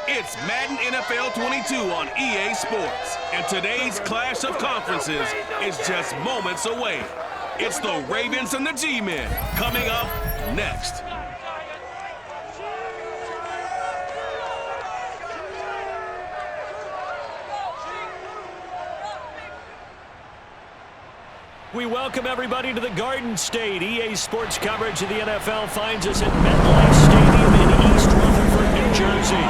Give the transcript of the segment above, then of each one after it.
It's Madden NFL 22 on EA Sports, and today's clash of conferences is just moments away. It's the Ravens and the G-Men coming up next. We welcome everybody to the Garden State. EA Sports coverage of the NFL finds us at MetLife Stadium in East Rutherford, New Jersey.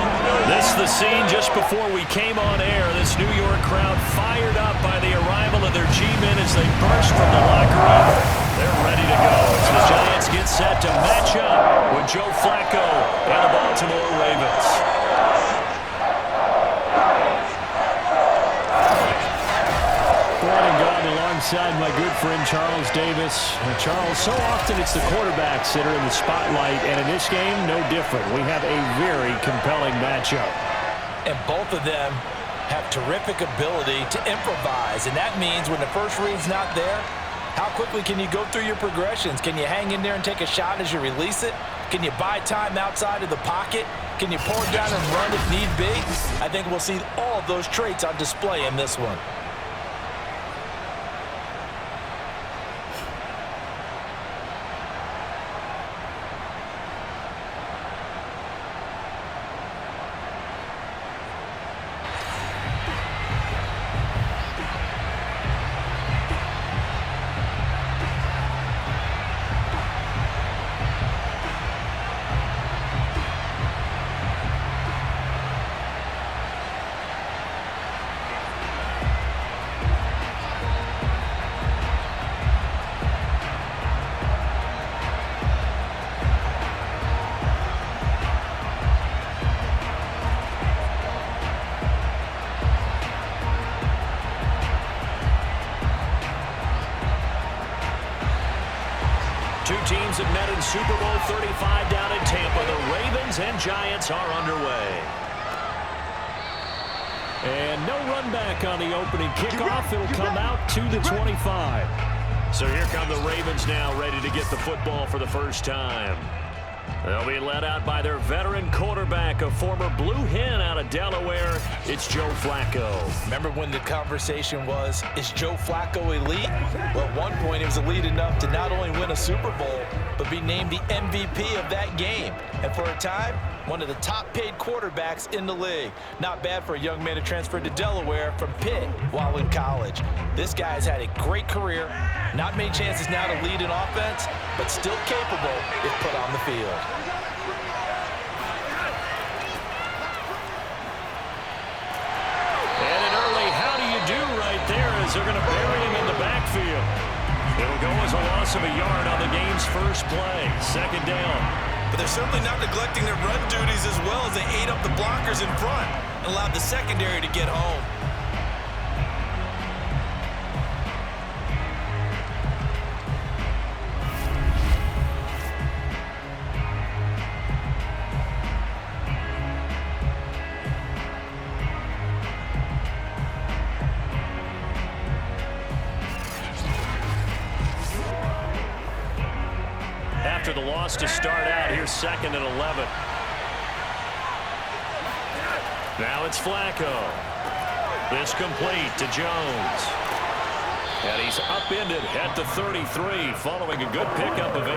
This is the scene just before we came on air. This New York crowd fired up by the arrival of their G-men as they burst from the locker room. They're ready to go as the Giants get set to match up with Joe Flacco and the Baltimore Ravens. Alongside my good friend Charles Davis. Charles, so often it's the quarterbacks that are in the spotlight, and in this game, no different. We have a very compelling matchup. And both of them have terrific ability to improvise, and that means when the first read's not there, how quickly can you go through your progressions? Can you hang in there and take a shot as you release it? Can you buy time outside of the pocket? Can you pull it down and run if need be? I think we'll see all of those traits on display in this one. Two teams have met in Super Bowl 35 down in Tampa. The Ravens and Giants are underway. And no run back on the opening kickoff. It'll come out to the 25. So here come the Ravens now, ready to get the football for the first time. They'll be led out by their veteran quarterback, a former Blue Hen out of Delaware. It's Joe Flacco. Remember when the conversation was, is Joe Flacco elite? Well, at one point, he was elite enough to not only win a Super Bowl, but be named the MVP of that game. And for a time, one of the top-paid quarterbacks in the league. Not bad for a young man who transferred to Delaware from Pitt while in college. This guy's had a great career. Not many chances now to lead an offense, but still capable if put on the field. And an early how do you do right there as they're going to bury him in the backfield. It'll go as a loss of a yard on the game's first play. Second down. But they're certainly not neglecting their run duties as well as they ate up the blockers in front and allowed the secondary to get home. After the loss to start out, here's 2nd and 11. Now it's Flacco. This complete to Jones. And he's upended at the 33 following a good pickup of 8.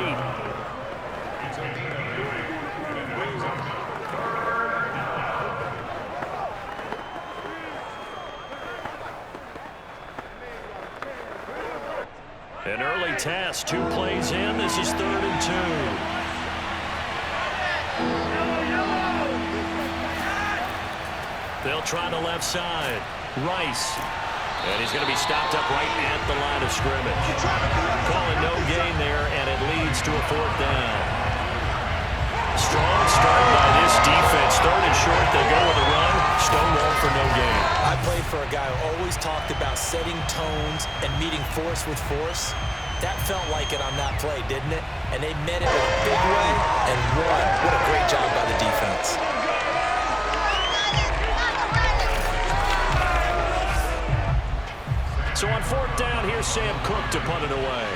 An early task, 2 plays in. This is 3rd and 2. They'll try the left side. Rice. And he's going to be stopped up right at the line of scrimmage. Calling no gain there, and it leads to a 4th down. Strong start by this defense. 3rd and short, they go with a run. Stonewall for no gain. I played for a guy who always talked about setting tones and meeting force with force. That felt like it on that play, didn't it? And they met it in a big way and won. What a great job by the defense. So on 4th down, here's Sam Cook to punt it away.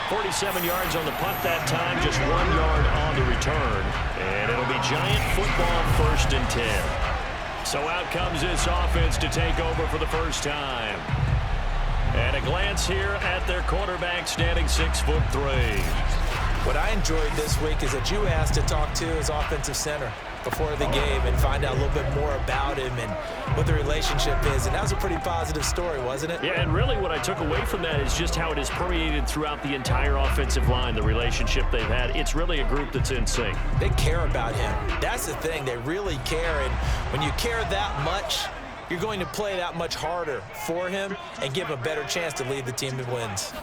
47 yards on the punt that time, just 1 yard on the return. And it'll be Giant football, 1st and 10. So out comes this offense to take over for the first time. And a glance here at their quarterback, standing 6'3". What I enjoyed this week is that you asked to talk to his offensive center before the game and find out a little bit more about him and what the relationship is. And that was a pretty positive story, wasn't it? Yeah, and really what I took away from that is just how it has permeated throughout the entire offensive line, the relationship they've had. It's really a group that's in sync. They care about him. That's the thing. They really care. And when you care that much, you're going to play that much harder for him and give him a better chance to lead the team to wins.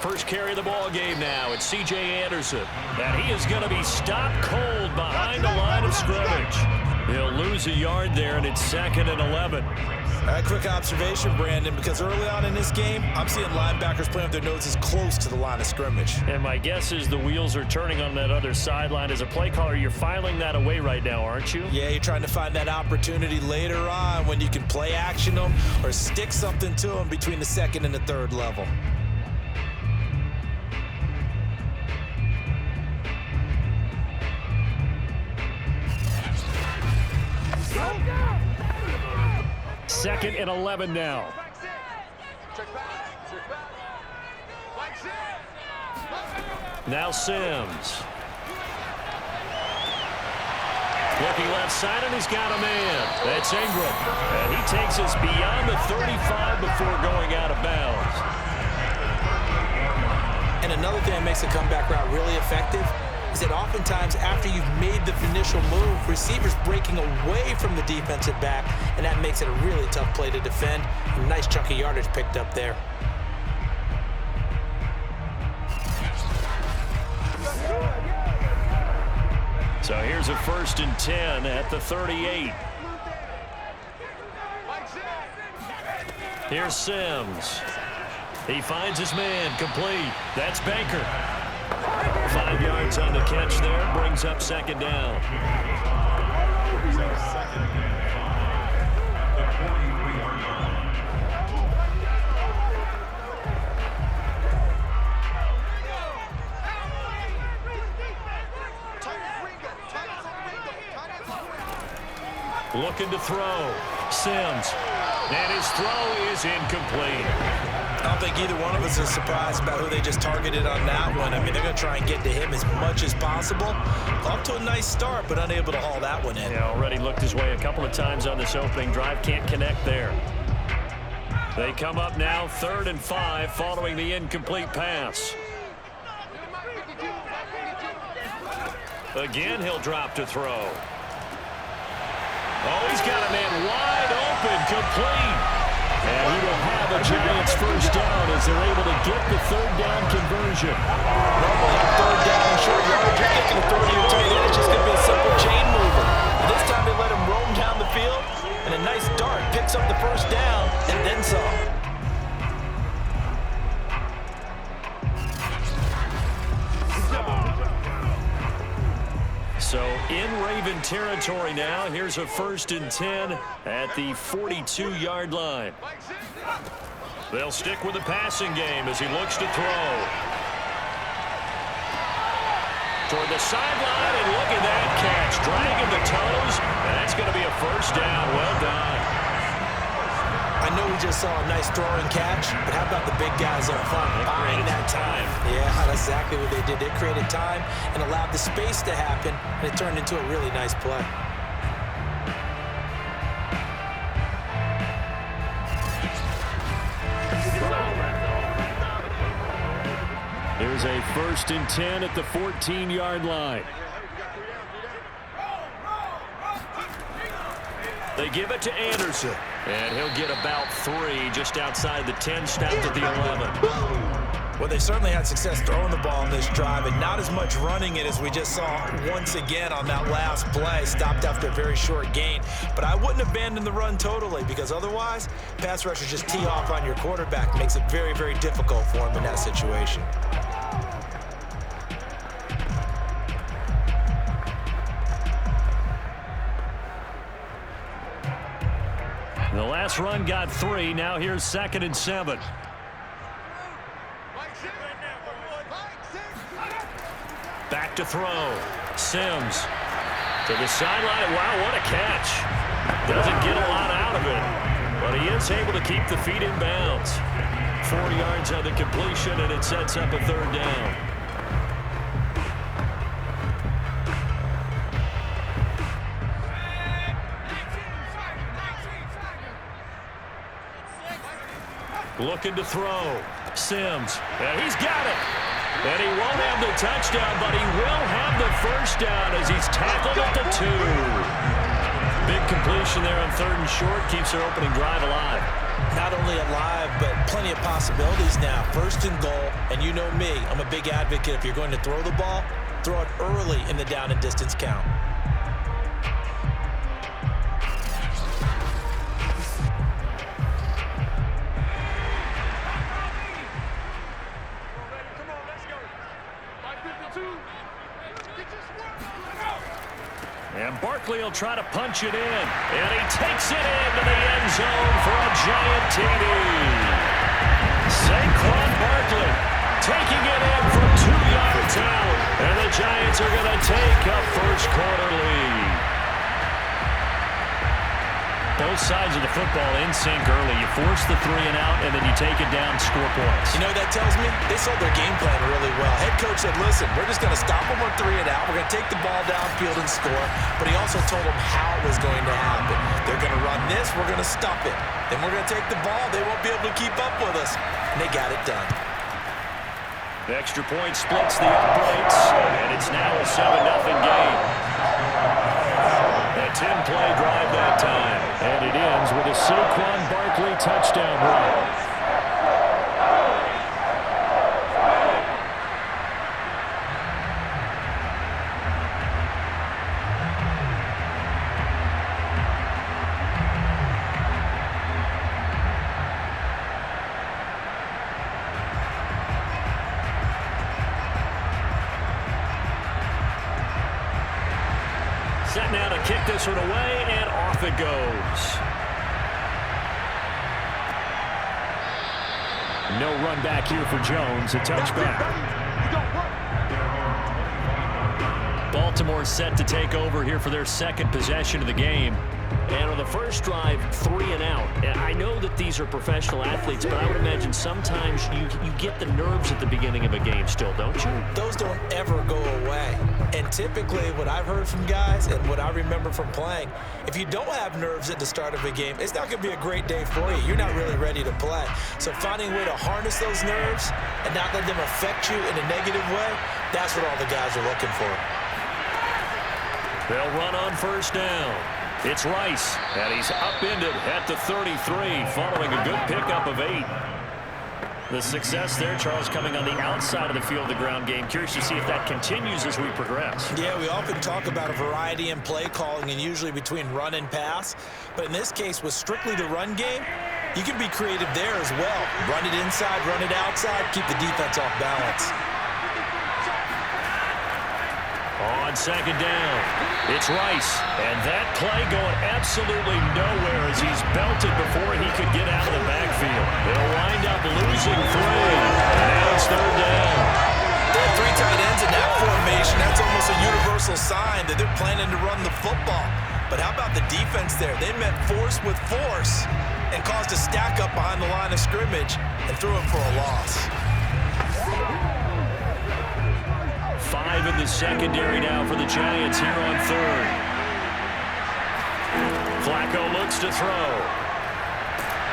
First carry of the ball game now. It's C.J. Anderson. And he is going to be stopped cold behind the line of scrimmage. He'll lose a yard there, and it's 2nd and 11. Quick observation, Brandon, because early on in this game, I'm seeing linebackers playing with their noses close to the line of scrimmage. And my guess is the wheels are turning on that other sideline. As a play caller, you're filing that away right now, aren't you? Yeah, you're trying to find that opportunity later on when you can play action them or stick something to them between the 2nd and the 3rd level. Second and 11 now. Now Sims. Looking left side, and he's got a man. That's Ingram. And he takes us beyond the 35 before going out of bounds. And another thing that makes the comeback route really effective is that oftentimes after you've made the initial move, receivers breaking away from the defensive back, and that makes it a really tough play to defend. A nice chunk of yardage picked up there. So here's a 1st and 10 at the 38. Here's Sims. He finds his man, complete. That's Baker. 5 yards on the catch there, brings up 2nd down. Looking to throw. Sims. And his throw is incomplete. I don't think either one of us is surprised about who they just targeted on that one. I mean, they're going to try and get to him as much as possible. Off to a nice start, but unable to haul that one in. Yeah, already looked his way a couple of times on this opening drive. Can't connect there. They come up now 3rd and 5 following the incomplete pass. Again, he'll drop to throw. Oh, he's got a man wide open, complete. And he will have a Giants 1st down as they're able to get the 3rd down conversion. Normally on 3rd down and short yardage, you're thinking of throwing to your tight end. It's just going to be a simple chain mover. But this time they let him roam down the field, and a nice dart picks up the 1st down and then some. So in Raven territory now. Here's a 1st and 10 at the 42-yard line. They'll stick with the passing game as he looks to throw. Toward the sideline, and look at that catch. Dragging the toes, and that's going to be a 1st down. Well done. I know we just saw a nice throwing catch, but how about the big guys up front buying that time? Yeah, that's exactly what they did. They created time and allowed the space to happen, and it turned into a really nice play. Here's a 1st and 10 at the 14-yard line. They give it to Anderson. And he'll get about 3 just outside the 10, stopped at the 11. Well, they certainly had success throwing the ball on this drive, and not as much running it as we just saw once again on that last play. Stopped after a very short gain. But I wouldn't abandon the run totally, because otherwise, pass rushers just tee off on your quarterback. Makes it very, very difficult for him in that situation. The last run got 3. Now here's 2nd and 7. back to throw. Sims to the sideline. Wow, what a catch. Doesn't get a lot out of it, but he is able to keep the feet in bounds. 4 yards on the completion, and it sets up a third down. Looking to throw. Sims, and he's got it. And he won't have the touchdown, but he will have the first down as he's tackled at the 2. Big completion there on 3rd and short. Keeps their opening drive alive. Not only alive, but plenty of possibilities now. 1st and goal, and you know me. I'm a big advocate. If you're going to throw the ball, throw it early in the down and distance count. And Barkley will try to punch it in. And he takes it into the end zone for a giant TD. Saquon Barkley taking it in from 2 yards out. And the Giants are going to take a first quarter lead. Both sides of the football in sync early. You force the 3 and out, and then you take it down, score points. You know what that tells me? They sold their game plan really well. Head coach said, listen, we're just going to stop them on 3 and out. We're going to take the ball downfield and score. But he also told them how it was going to happen. They're going to run this. We're going to stop it. Then we're going to take the ball. They won't be able to keep up with us. And they got it done. The extra point splits the uprights, and it's now a 7-0 game. A 10-play drive that time, and it ends with a Saquon Barkley touchdown run. Set now to kick this one away, and off it goes. No run back here for Jones, a touchback. Baltimore set to take over here for their 2nd possession of the game. And on the first drive, 3 and out. And I know that these are professional athletes, but I would imagine sometimes you get the nerves at the beginning of a game still, don't you? Those don't ever go away. And typically what I've heard from guys and what I remember from playing, if you don't have nerves at the start of a game, it's not going to be a great day for you. You're not really ready to play. So finding a way to harness those nerves and not let them affect you in a negative way, that's what all the guys are looking for. They'll run on first down. It's Rice, and he's upended at the 33, following a good pickup of 8. The success there, Charles, coming on the outside of the field of the ground game. Curious to see if that continues as we progress. Yeah, we often talk about a variety in play calling and usually between run and pass. But in this case, with strictly the run game, you can be creative there as well. Run it inside, run it outside, keep the defense off balance. On second down, it's Rice, and that play going absolutely nowhere as he's belted before he could get out of the backfield. They'll wind up losing 3, and now it's third down. They have 3 tight ends in that formation. That's almost a universal sign that they're planning to run the football. But how about the defense there? They met force with force and caused a stack up behind the line of scrimmage and threw him for a loss. 5 in the secondary now for the Giants here on 3rd. Flacco looks to throw.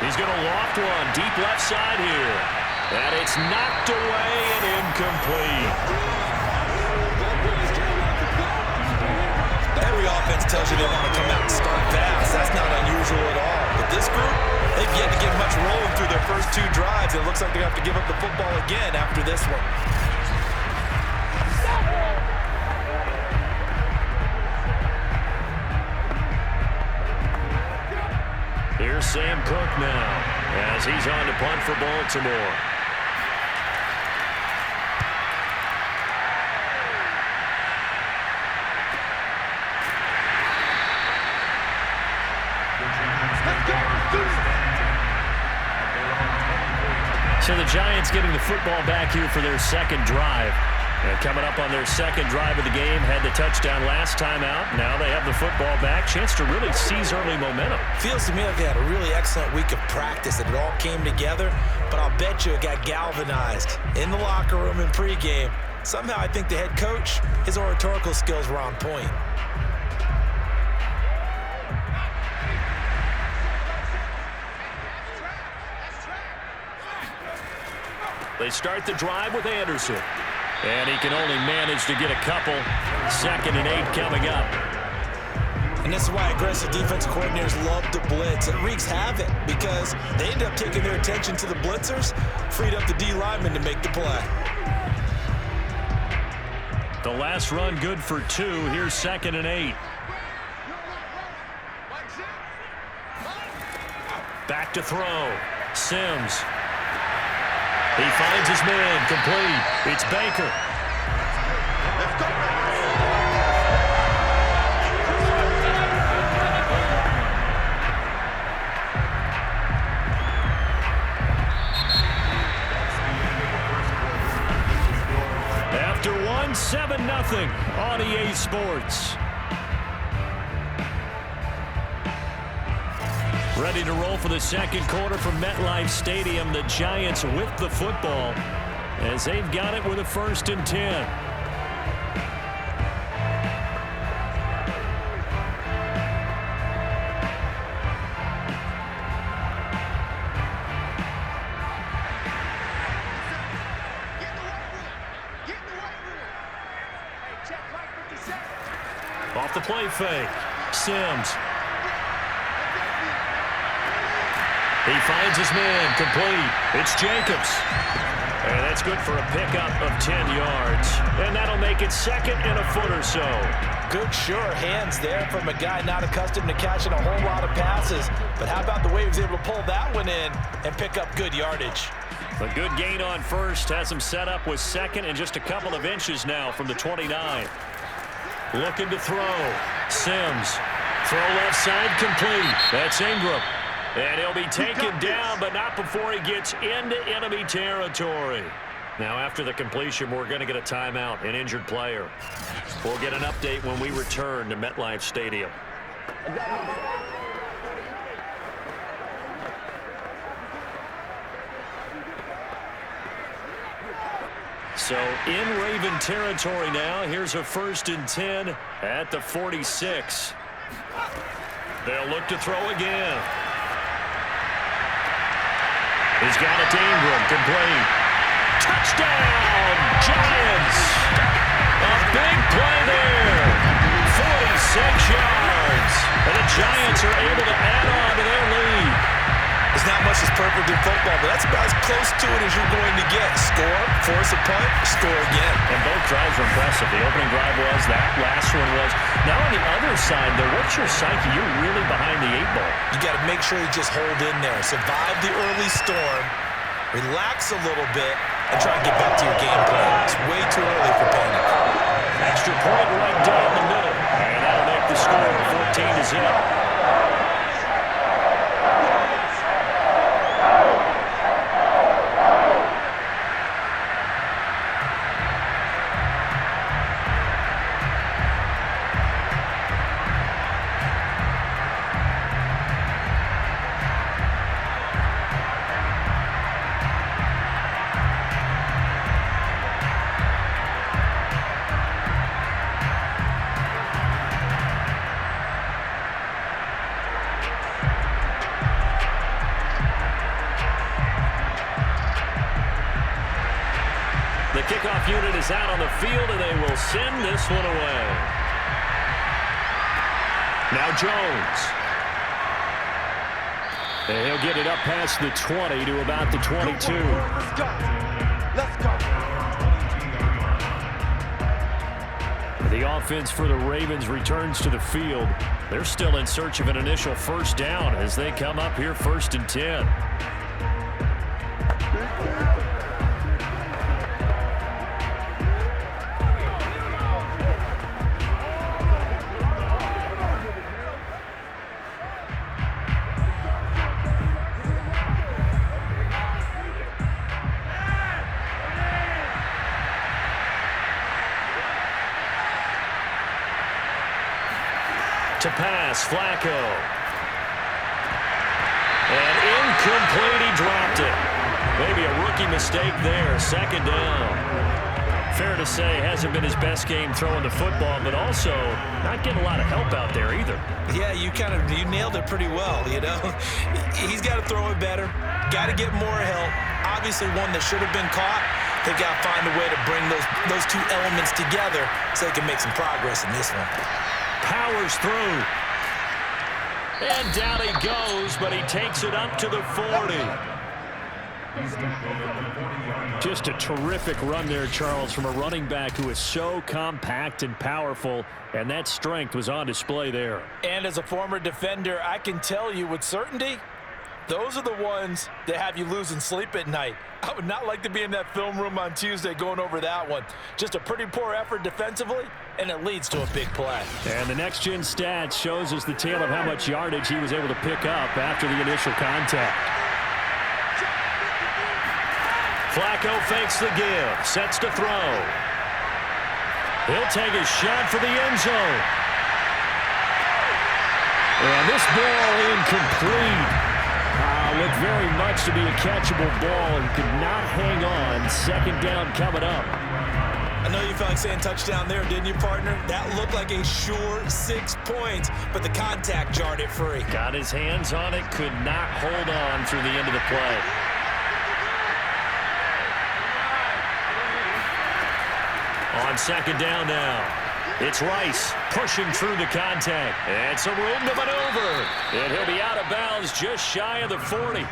He's going to loft one deep left side here. And it's knocked away and incomplete. Every offense tells you they want to come out and start fast. That's not unusual at all. But this group, they've yet to get much rolling through their first 2 drives. It looks like they have to give up the football again after this one. Here's Sam Cook now as he's on to punt for Baltimore. So the Giants getting the football back here for their 2nd drive. And coming up on their second drive of the game, had the touchdown last time out. Now they have the football back. Chance to really seize early momentum. Feels to me like they had a really excellent week of practice and it all came together, but I'll bet you it got galvanized in the locker room in pregame. Somehow I think the head coach, his oratorical skills were on point. They start the drive with Anderson. And he can only manage to get a couple. 2nd and 8 coming up. And this is why aggressive defense coordinators love to blitz. It wreaks havoc because they end up taking their attention to the blitzers, freed up the D lineman to make the play. The last run good for 2. Here's 2nd and 8. Back to throw. Sims. He finds his man, complete. It's Baker. Let's go. After 1, 7-0 on EA Sports. Ready to roll for the second quarter from MetLife Stadium. The Giants with the football as they've got it with a 1st and 10. Off the play fake. Sims. He finds his man, complete. It's Jacobs. And that's good for a pickup of 10 yards. And that'll make it 2nd and a foot or so. Good, sure hands there from a guy not accustomed to catching a whole lot of passes. But how about the way he was able to pull that one in and pick up good yardage? A good gain on 1st. Has him set up with 2nd and just a couple of inches now from the 29. Looking to throw. Sims. Throw left side, complete. That's Ingram. And he'll be taken down, but not before he gets into enemy territory. Now, after the completion, we're going to get a timeout, an injured player. We'll get an update when we return to MetLife Stadium. So, in Raven territory now, here's a 1st and 10 at the 46. They'll look to throw again. He's got it to Ingram, complete. Touchdown, Giants! A big play there. 46 yards. And the Giants are able to add on to their lead. There's not much that's perfect in football, but that's about as close to it as you're going to get. Score, force a punt, score again. And both drives were impressive. The opening drive was, that last one was. Now on the other side, though, what's your psyche? You're really behind the 8-ball. You got to make sure you just hold in there. Survive the early storm, relax a little bit, and try and get back to your game plan. It's way too early for panic. Extra point right down the middle. And that'll make the score 14-0. The kickoff unit is out on the field, and they will send this one away. Now Jones. And he'll get it up past the 20 to about the 22. Let's go. Let's go. The offense for the Ravens returns to the field. They're still in search of an initial 1st down as they come up here 1st and 10. To pass, Flacco. And incomplete, he dropped it. Maybe a rookie mistake there, second down. Fair to say, hasn't been his best game throwing the football, but also not getting a lot of help out there either. Yeah, you nailed it pretty well, you know. He's got to throw it better, got to get more help. Obviously one that should have been caught. They've got to find a way to bring those two elements together so they can make some progress in this one. Powers through. And down he goes, but he takes it up to the 40. Just a terrific run there, Charles, from a running back who is so compact and powerful, and that strength was on display there. And as a former defender, I can tell you with certainty, those are the ones that have you losing sleep at night. I would not like to be in that film room on Tuesday going over that one. Just a pretty poor effort defensively, and it leads to a big play. And the next-gen stats shows us the tale of how much yardage he was able to pick up after the initial contact. Flacco fakes the give, sets to throw. He'll take a shot for the end zone. And this ball incomplete. Looked very much to be a catchable ball. He could not hang on. Second down coming up. I know you felt like saying touchdown there, didn't you, partner? That looked like a sure 6 points, but the contact jarred it free. Got his hands on it, could not hold on through the end of the play. On second down now. It's Rice pushing through the contact. It's a room to maneuver. And he'll be out of bounds just shy of the 40.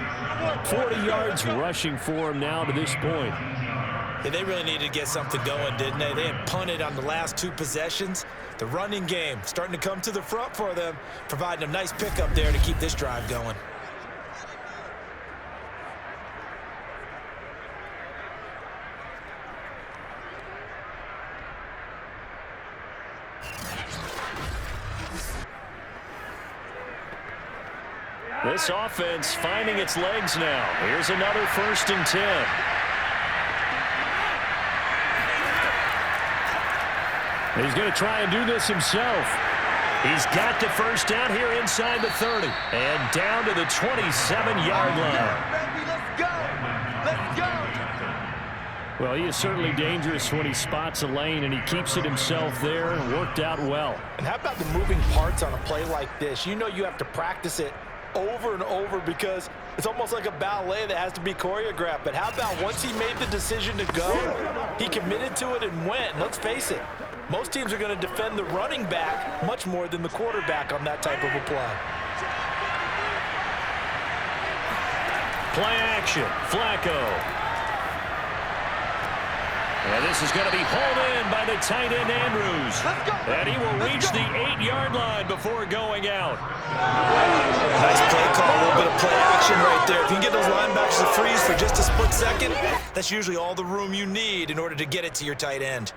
40 yards rushing for him now to this point. Yeah, they really needed to get something going, didn't they? They had punted on the last 2 possessions. The running game starting to come to the front for them, providing a nice pickup there to keep this drive going. This offense finding its legs now. Here's another 1st and 10. He's going to try and do this himself. He's got the first down here inside the 30. And down to the 27-yard line. Let's go! Let's go! Well, he is certainly dangerous when he spots a lane, and he keeps it himself there and worked out well. And how about the moving parts on a play like this? You know you have to practice it over and over because it's almost like a ballet that has to be choreographed. But how about once he made the decision to go, he committed to it and went. And let's face it, most teams are going to defend the running back much more than the quarterback on that type of a play. Play action, Flacco. And this is going to be hauled in by the tight end, Andrews. And he will reach the 8-yard line before going out. Nice play call, a little bit of play action right there. If you can get those linebackers to freeze for just a split second, that's usually all the room you need in order to get it to your tight end.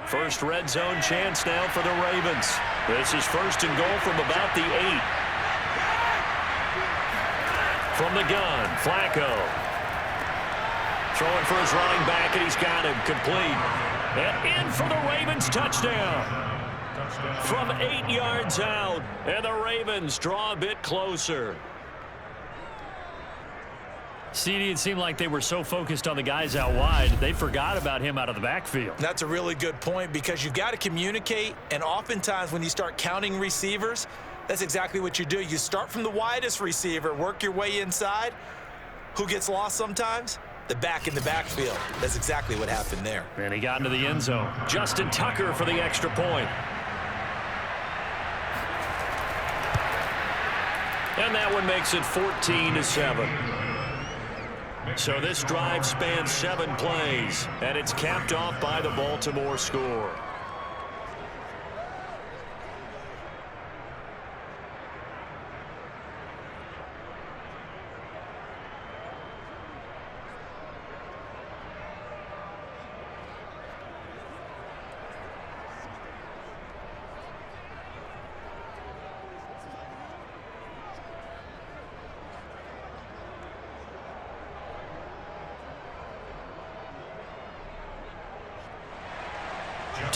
First red zone chance now for the Ravens. This is 1st and goal from about the 8. From the gun, Flacco. Throwing for his running back, and he's got him complete. And in for the Ravens touchdown. From 8 yards out, and the Ravens draw a bit closer. CD, it seemed like they were so focused on the guys out wide, they forgot about him out of the backfield. That's a really good point because you got to communicate, and oftentimes when you start counting receivers, that's exactly what you do. You start from the widest receiver, work your way inside. Who gets lost sometimes? The back in the backfield. That's exactly what happened there. And he got into the end zone. Justin Tucker for the extra point. And that one makes it 14-7. So this drive spans 7 plays, and it's capped off by the Baltimore score.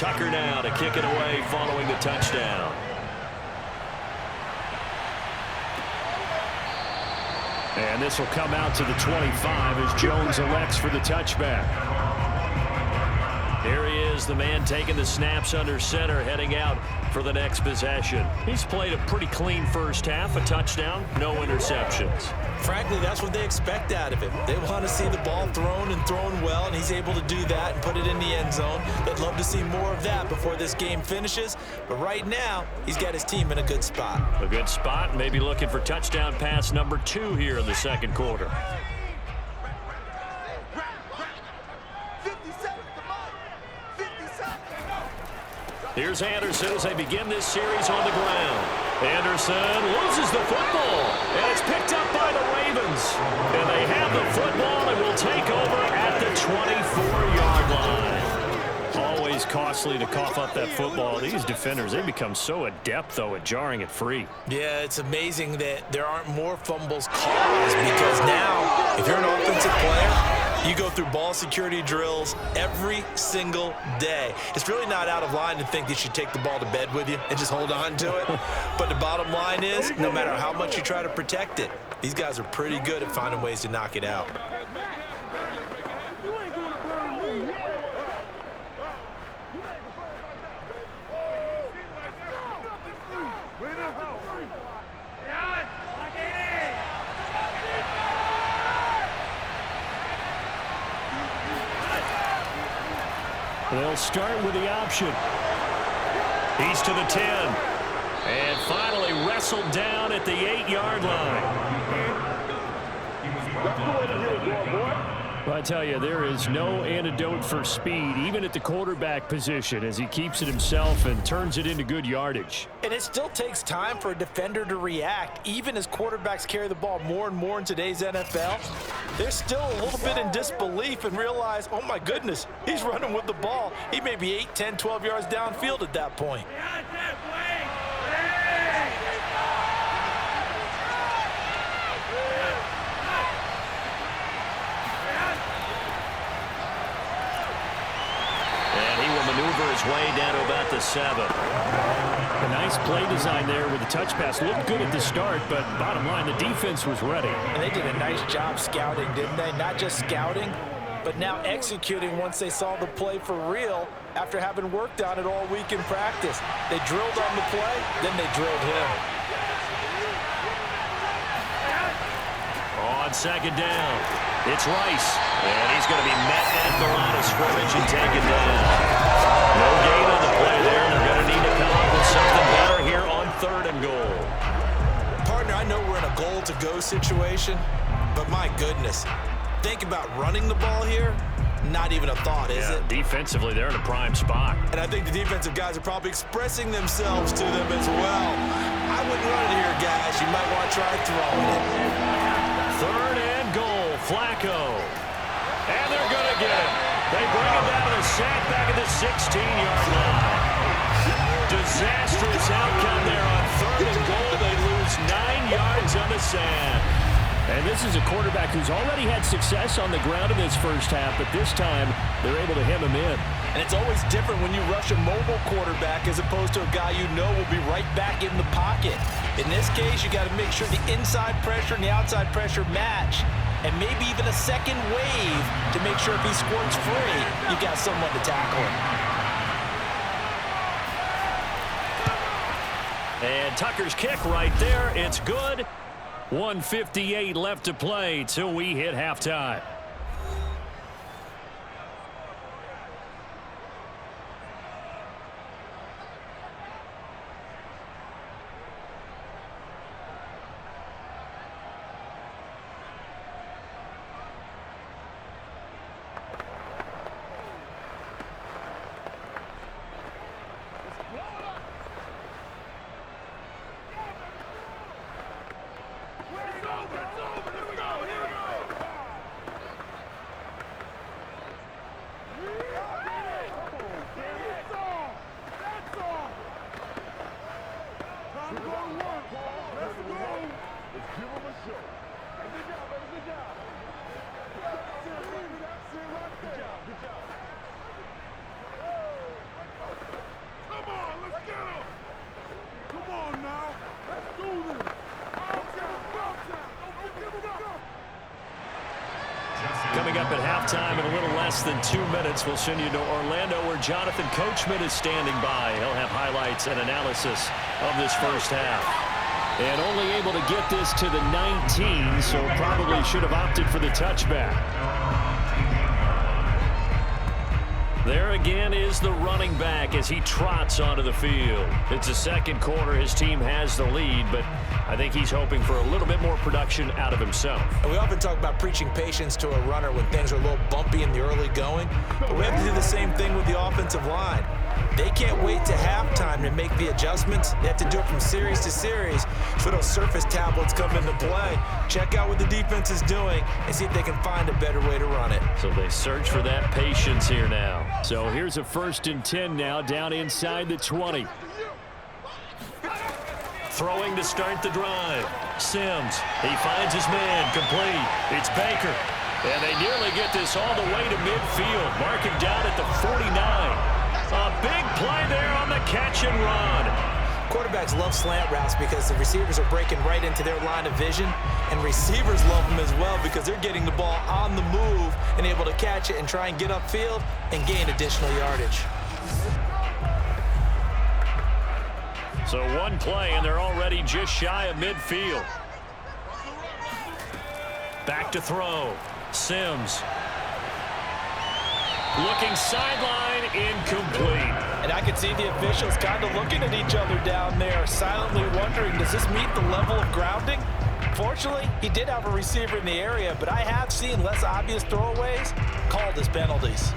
Tucker now to kick it away following the touchdown. And this will come out to the 25 as Jones elects for the touchback. Here he is, the man taking the snaps under center, heading out for the next possession. He's played a pretty clean first half, a touchdown, no interceptions. Frankly, that's what they expect out of him. They want to see the ball thrown and thrown well, and he's able to do that and put it in the end zone. They'd love to see more of that before this game finishes. But right now, he's got his team in a good spot. A good spot, maybe looking for touchdown pass number 2 here in the second quarter. Here's Anderson as they begin this series on the ground. Anderson loses the football, and it's picked up by the Ravens. And they have the football and will take over at the 24-yard line. Always costly to cough up that football. These defenders, they become so adept, though, at jarring it free. Yeah, it's amazing that there aren't more fumbles caused, because now, if you're an offensive player, you go through ball security drills every single day. It's really not out of line to think that you should take the ball to bed with you and just hold on to it. But the bottom line is, no matter how much you try to protect it, these guys are pretty good at finding ways to knock it out. They'll start with the option. He's to the 10. And finally wrestled down at the 8-yard line. Well, I tell you, there is no antidote for speed, even at the quarterback position, as he keeps it himself and turns it into good yardage. And it still takes time for a defender to react, even as quarterbacks carry the ball more and more in today's NFL. They're still a little bit in disbelief and realize, oh my goodness, he's running with the ball. He may be 8, 10, 12 yards downfield at that point. Maneuver his way down to about the 7. A nice play design there with the touch pass. Looked good at the start, but bottom line, the defense was ready. And they did a nice job scouting, didn't they? Not just scouting, but now executing once they saw the play for real after having worked on it all week in practice. They drilled on the play, then they drilled him. On second down, it's Rice. And he's going to be met at the line of scrimmage and taken down. No gain on the play there. They're going to need to come up with something better here on 3rd and goal. Partner, I know we're in a goal-to-go situation, but my goodness, think about running the ball here. Not even a thought, is it? Defensively, they're in a prime spot. And I think the defensive guys are probably expressing themselves to them as well. I wouldn't run it here, guys. You might want to try throwing it. 3rd and goal, Flacco. And they're going to get it. They bring him down to the sack back at the 16-yard line. Disastrous outcome there on 3rd and goal. They lose 9 yards on the sand. And this is a quarterback who's already had success on the ground in this first half, but this time they're able to hem him in. And it's always different when you rush a mobile quarterback as opposed to a guy you know will be right back in the pocket. In this case, you got to make sure the inside pressure and the outside pressure match, and maybe even a second wave to make sure if he squirts free, you got someone to tackle him. And Tucker's kick right there. It's good. 1:58 left to play till we hit halftime. Coming up at halftime in a little less than 2 minutes, we'll send you to Orlando where Jonathan Coachman is standing by. He'll have highlights and analysis of this first half. And only able to get this to the 19, so probably should have opted for the touchback. There again is the running back as he trots onto the field. It's the second quarter. His team has the lead, but I think he's hoping for a little bit more production out of himself. And we often talk about preaching patience to a runner when things are a little bumpy in the early going, but we have to do the same thing with the offensive line. They can't wait to halftime to make the adjustments. They have to do it from series to series so those surface tablets come into play. Check out what the defense is doing and see if they can find a better way to run it. So they search for that patience here now. So here's a 1st and 10 now down inside the 20. Throwing to start the drive. Sims, he finds his man, complete. It's Baker. And they nearly get this all the way to midfield. Mark him down at the 49. A big play there on the catch and run. Quarterbacks love slant routes because the receivers are breaking right into their line of vision, and receivers love them as well because they're getting the ball on the move and able to catch it and try and get upfield and gain additional yardage. So one play, and they're already just shy of midfield. Back to throw. Sims. Looking sideline, incomplete. And I can see the officials kind of looking at each other down there, silently wondering, does this meet the level of grounding? Fortunately, he did have a receiver in the area, but I have seen less obvious throwaways called as penalties.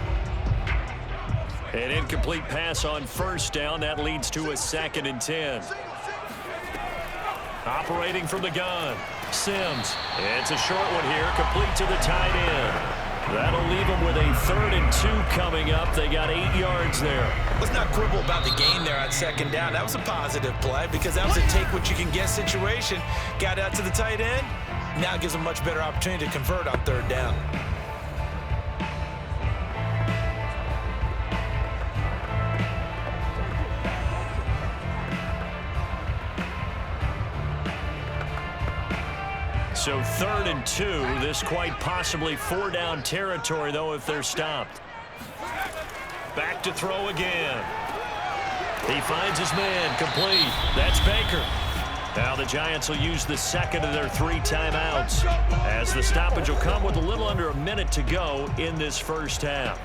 An incomplete pass on 1st down. That leads to a 2nd and 10. Operating from the gun. Sims. It's a short one here, complete to the tight end. That'll leave them with a 3rd and 2 coming up. They got 8 yards there. Let's not quibble about the gain there on 2nd down. That was a positive play because that was a take-what-you-can-get situation. Got out to the tight end. Now gives them a much better opportunity to convert on 3rd down. So 3rd and 2. This quite possibly 4-down territory, though, if they're stopped. Back to throw again. He finds his man, complete. That's Baker. Now the Giants will use the 2nd of their 3 timeouts as the stoppage will come with a little under a minute to go in this first half.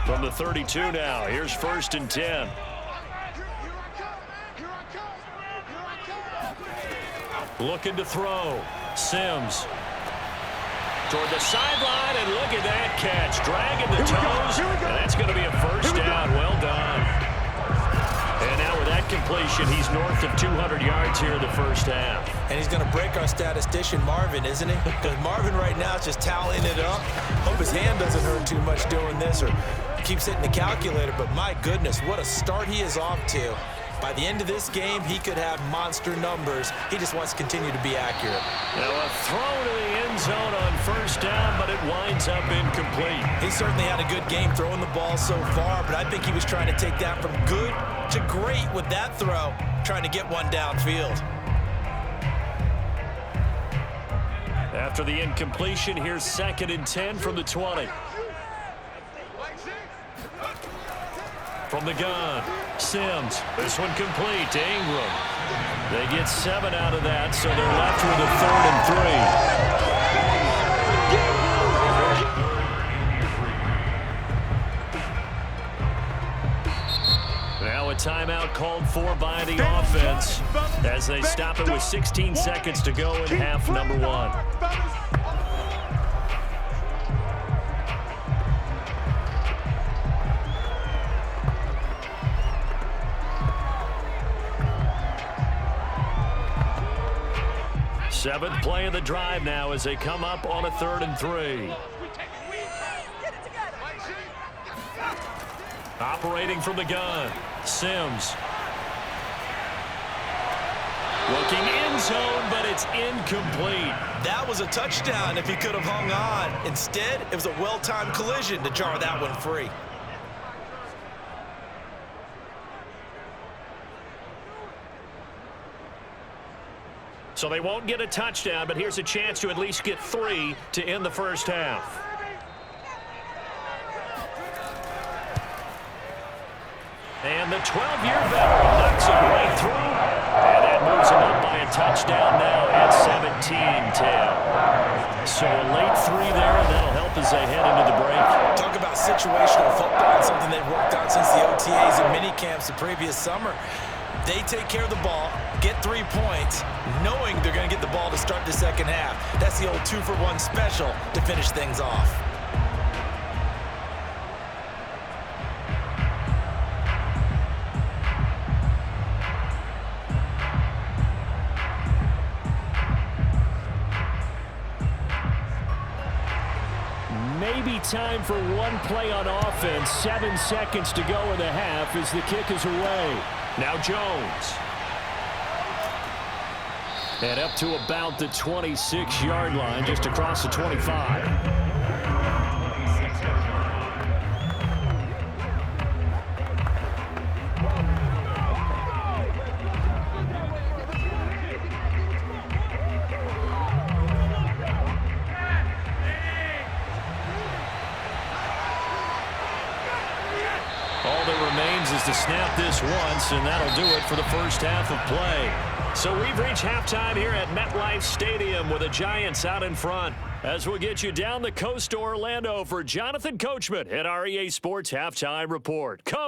From the 32 now, here's 1st and 10. Looking to throw. Sims. Toward the sideline, and look at that catch. Dragging the toes, and that's going to be a 1st down. Well done. And now with that completion, he's north of 200 yards here in the first half. And he's going to break our statistician, Marvin, isn't he? Because Marvin right now is just tallying it up. Hope his hand doesn't hurt too much doing this or keeps hitting the calculator. But my goodness, what a start he is off to. By the end of this game, he could have monster numbers. He just wants to continue to be accurate. Now a throw to the end zone on 1st down, but it winds up incomplete. He certainly had a good game throwing the ball so far, but I think he was trying to take that from good to great with that throw, trying to get one downfield. After the incompletion, here's 2nd and 10 from the 20. From the gun, Sims. This one complete to Ingram. They get 7 out of that, so they're left with a 3rd and 3. Now a timeout called for by the offense as they stop it with 16 seconds to go in half number 1. Seventh play of the drive now as they come up on a 3rd and 3. Operating from the gun, Sims. Looking end zone, but it's incomplete. That was a touchdown if he could have hung on. Instead, it was a well-timed collision to jar that one free. So they won't get a touchdown, but here's a chance to at least get 3 to end the first half. And the 12-year veteran knocks it right through. And that moves him up by a touchdown now at 17-10. So a late 3 there, and that'll help as they head into the break. Talk about situational football and something they've worked on since the OTAs and minicamps the previous summer. They take care of the ball, get 3 points, knowing they're going to get the ball to start the second half. That's the old 2-for-1 special to finish things off. Maybe time for one play on offense. 7 seconds to go in the half as the kick is away. Now Jones. And up to about the 26-yard line, just across the 25. All that remains is to snap this once, and that'll do it for the first half of play. So we've reached halftime here at MetLife Stadium with the Giants out in front. As we'll get you down the coast to Orlando for Jonathan Coachman at our EA Sports Halftime Report. Coach.